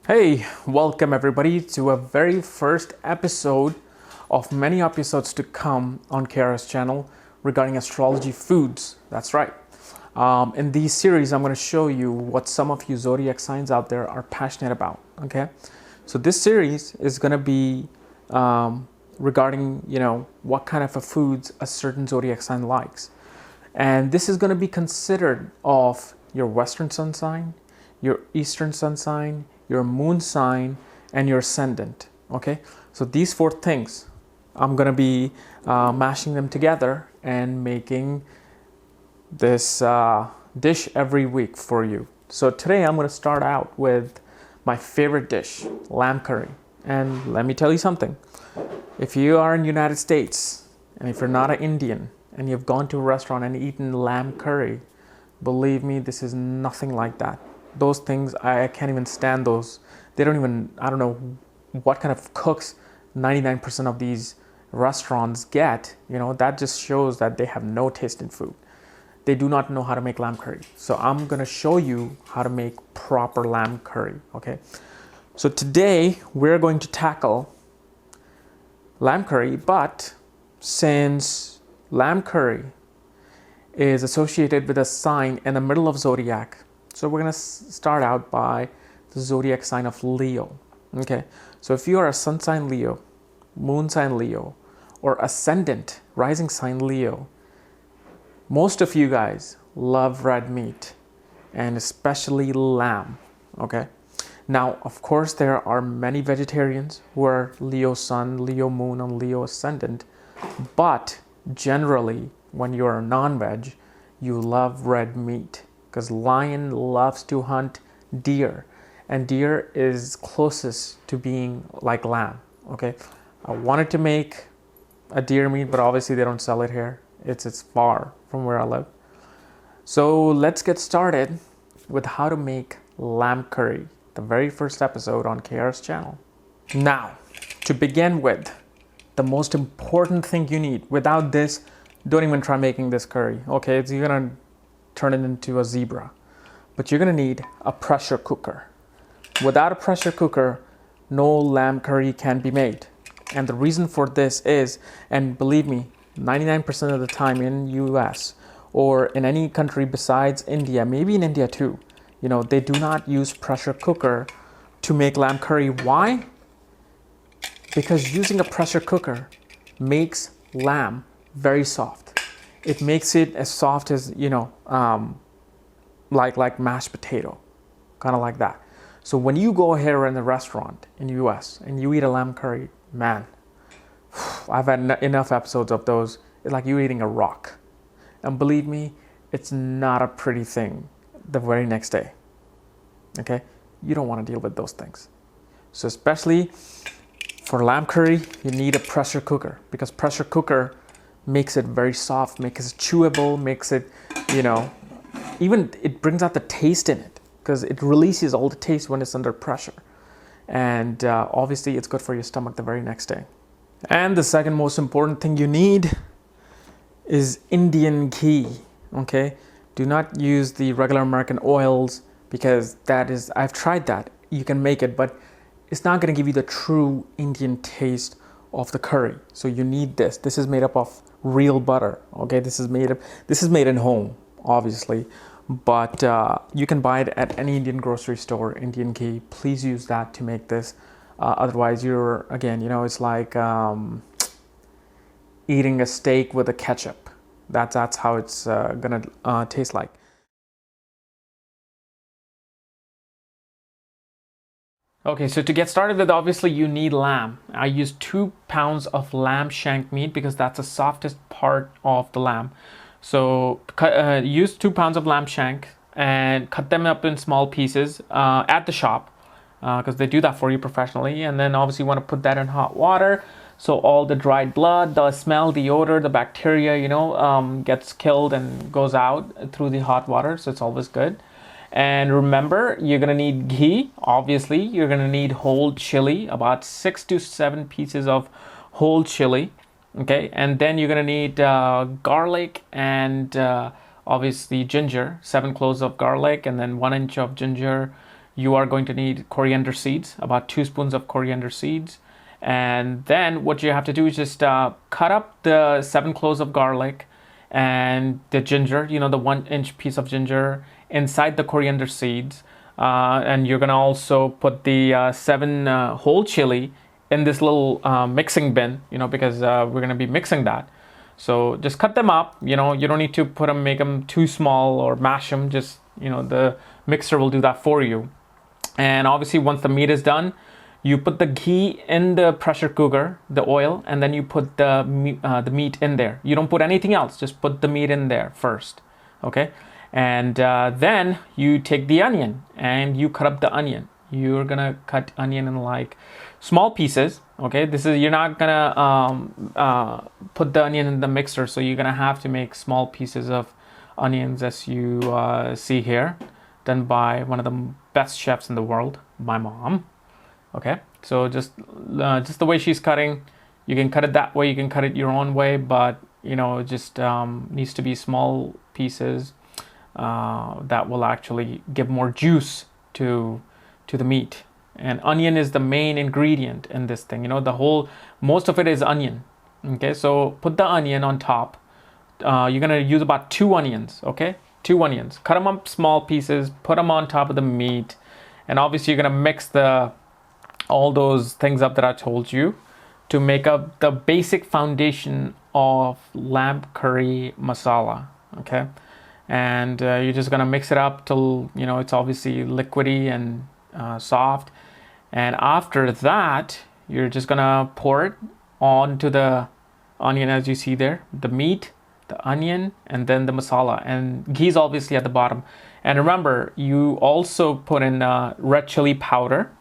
Hey, welcome everybody to a very first episode of many episodes to come on KRS channel regarding astrology foods. That's right. In these series, I'm going to show you what some of you zodiac signs out there are passionate about. Okay, so this series is going to be regarding what kind of a foods a certain zodiac sign likes, and this is going to be considered of your Western sun sign, your Eastern sun sign, your moon sign, and your ascendant. Okay, so these four things, I'm gonna be mashing them together and making this dish every week for you. So today I'm gonna start out with my favorite dish, lamb curry. And let me tell you something. If you are in the United States and if you're not an Indian and you've gone to a restaurant and eaten lamb curry, believe me, this is nothing like that. Those things, I can't even stand those. They don't even, I don't know what kind of cooks 99% of these restaurants get. That just shows that they have no taste in food. They do not know how to make lamb curry. So I'm gonna show you how to make proper lamb curry, okay? So today we're going to tackle lamb curry, but since lamb curry is associated with a sign in the middle of zodiac, so we're going to start out by the zodiac sign of Leo. Okay, so if you are a sun sign Leo, moon sign Leo, or ascendant rising sign Leo, most of you guys love red meat, and especially lamb. Okay, now of course there are many vegetarians who are Leo sun, Leo moon, and Leo ascendant, but generally when you're a non-veg, you love red meat. Because lion loves to hunt deer, and deer is closest to being like lamb. Okay, I wanted to make a deer meat, but obviously they don't sell it here. It's far from where I live. So let's get started with how to make lamb curry, the very first episode on KR's channel. Now, to begin with, the most important thing you need. Without this, don't even try making this curry. Okay, you're gonna turn it into a zebra. But you're gonna need a pressure cooker. Without a pressure cooker, no lamb curry can be made. And the reason for this is, and believe me, 99% of the time in US or in any country besides India, maybe in India too, they do not use pressure cooker to make lamb curry. Why? Because using a pressure cooker makes lamb very soft. It makes it as soft as, like mashed potato, kind of like that. So when you go here in the restaurant in the US and you eat a lamb curry, man, I've had enough episodes of those. It's like you eating a rock. And believe me, it's not a pretty thing the very next day. Okay? You don't want to deal with those things. So especially for lamb curry, you need a pressure cooker, because pressure cooker makes it very soft, makes it chewable, makes it, even it brings out the taste in it, because it releases all the taste when it's under pressure. And obviously it's good for your stomach the very next day. And the second most important thing you need is Indian ghee. Okay, do not use the regular American oils, because I've tried that. You can make it, but it's not going to give you the true Indian taste of the curry. So you need this. This is made up of real butter. Okay, this is made in home, obviously, but you can buy it at any Indian grocery store. Indian ghee. Please use that to make this. Otherwise, it's like eating a steak with a ketchup. That's how it's gonna taste like. Okay, so to get started with, obviously you need lamb. I use 2 pounds of lamb shank meat because that's the softest part of the lamb. So use 2 pounds of lamb shank and cut them up in small pieces at the shop, because they do that for you professionally. And then obviously you want to put that in hot water, so all the dried blood, the smell, the odor, the bacteria, gets killed and goes out through the hot water. So it's always good. And remember, you're going to need ghee. Obviously, you're going to need whole chili, about 6 to 7 pieces of whole chili. Okay, and then you're going to need garlic and obviously ginger, 7 cloves of garlic, and then 1 inch of ginger. you are going to need coriander seeds, about 2 spoons of coriander seeds. And then what you have to do is just cut up the 7 cloves of garlic and the ginger, the 1-inch piece of ginger inside the coriander seeds. And you're going to also put the 7 whole chili in this little mixing bin, because we're going to be mixing that. So just cut them up. You don't need to make them too small or mash them. Just, the mixer will do that for you. And obviously once the meat is done, you put the ghee in the pressure cooker, the oil, and then you put the meat in there. You don't put anything else, just put the meat in there first, okay? And then you take the onion and you cut up the onion. You're gonna cut onion in like small pieces, okay? You're not gonna put the onion in the mixer, so you're gonna have to make small pieces of onions, as you see here, done by one of the best chefs in the world, my mom. Okay, so just the way she's cutting, you can cut it that way, you can cut it your own way, but just needs to be small pieces that will actually give more juice to the meat. And onion is the main ingredient in this thing. Most of it is onion. Okay, so put the onion on top. You're gonna use about 2 onions. Okay, 2 onions. Cut them up small pieces. Put them on top of the meat, and obviously you're gonna mix all those things up that I told you to make up the basic foundation of lamb curry masala. Okay, and you're just gonna mix it up till it's obviously liquidy and soft. And after that, you're just gonna pour it onto the onion, as you see there, the meat, the onion, and then the masala. And ghee is obviously at the bottom. And remember, you also put in red chili powder.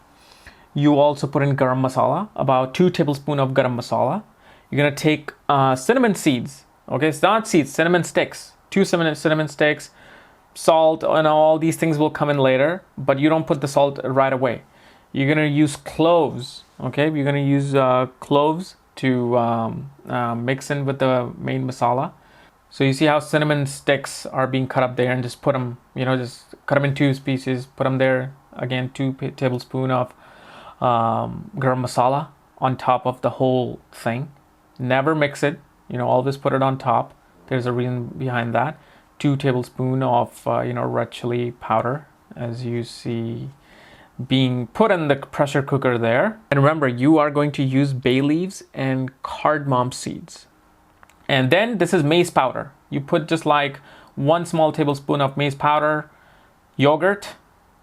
You also put in garam masala, about 2 tablespoons of garam masala. You're gonna take cinnamon seeds. Okay, it's not seeds, cinnamon sticks. 2 cinnamon sticks, salt, and all these things will come in later, but you don't put the salt right away. You're gonna use cloves. Okay, you're gonna use cloves to mix in with the main masala. So you see how cinnamon sticks are being cut up there, and just put them, just cut them in 2 pieces, put them there. Again, 2 tablespoons of garam masala on top of the whole thing. Never mix it, always put it on top. There's a reason behind that. 2 tablespoons of red chili powder, as you see being put in the pressure cooker there. And remember, you are going to use bay leaves and cardamom seeds. And then this is mace powder. You put just like 1 small tablespoon of mace powder. Yogurt,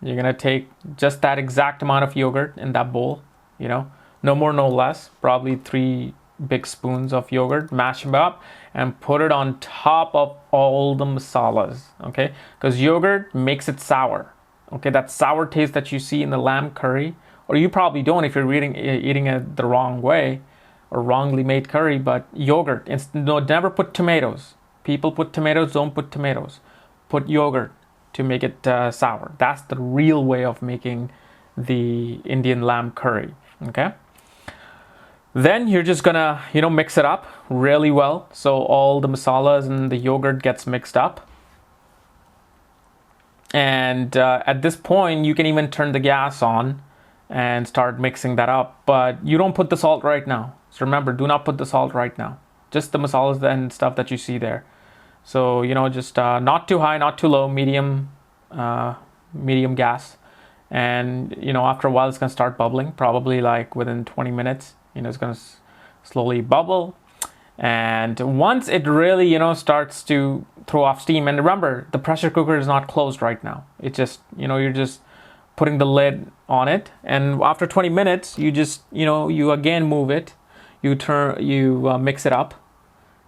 you're gonna take just that exact amount of yogurt in that bowl, no more, no less, probably 3 big spoons of yogurt. Mash them up and put it on top of all the masalas, okay? Because yogurt makes it sour, okay? That sour taste that you see in the lamb curry, or you probably don't if you're eating it the wrong way or wrongly made curry, but yogurt, never put tomatoes. People put tomatoes, don't put tomatoes. Put yogurt to make it sour. That's the real way of making the Indian lamb curry, okay? Then you're just gonna, mix it up really well so all the masalas and the yogurt gets mixed up. And at this point, you can even turn the gas on and start mixing that up. But you don't put the salt right now. So remember, do not put the salt right now. Just the masalas and stuff that you see there. So, just not too high, not too low, medium gas. And, after a while, it's going to start bubbling, probably like within 20 minutes. It's going to slowly bubble. And once it really, starts to throw off steam, and remember, the pressure cooker is not closed right now. It just, you're just putting the lid on it. And after 20 minutes, you just, you again move it. You mix it up.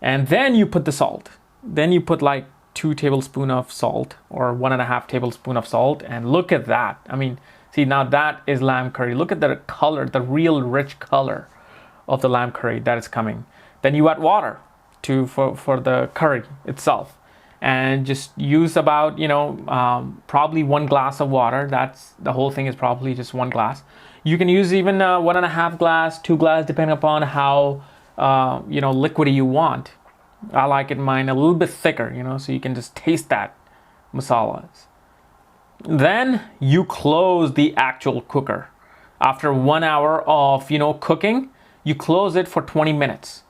And then you put the salt. Then you put like 2 tablespoons of salt or 1.5 tablespoons of salt. And look at that. I mean, see, now that is lamb curry. Look at the color, the real rich color of the lamb curry that is coming. Then you add water for the curry itself. And just use about, probably 1 glass of water. That's the whole thing is probably just 1 glass. You can use even 1.5 glass, 2 glass, depending upon how, liquidy you want. I like it mine a little bit thicker, so you can just taste that masalas. Then you close the actual cooker. After 1 hour of, cooking, you close it for 20 minutes.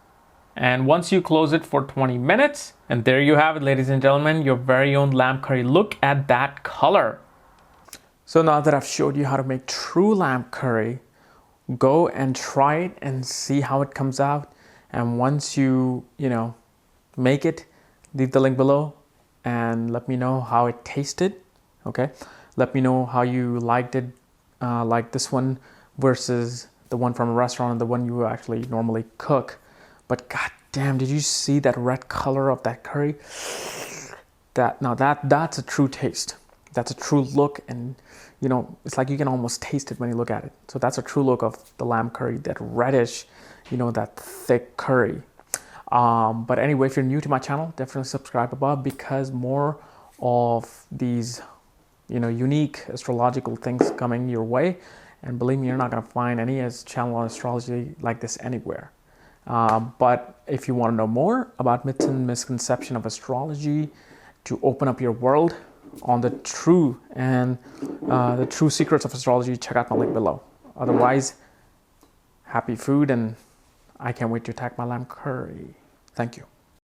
And once you close it for 20 minutes, and there you have it, ladies and gentlemen, your very own lamb curry. Look at that color. So now that I've showed you how to make true lamb curry, go and try it and see how it comes out. And once you make it, leave the link below and let me know how it tasted. Okay, let me know how you liked it, like this one versus the one from a restaurant and the one you actually normally cook. But god damn, did you see that red color of that curry? That's a true taste. That's a true look, and it's like you can almost taste it when you look at it. So that's a true look of the lamb curry, that reddish, that thick curry. But anyway, if you're new to my channel, definitely subscribe above, because more of these unique astrological things coming your way. And believe me, you're not going to find any channel on astrology like this anywhere. But if you want to know more about myths and misconception of astrology, to open up your world on the true secrets of astrology, check out my link below. Otherwise, happy food, and I can't wait to attack my lamb curry. Thank you.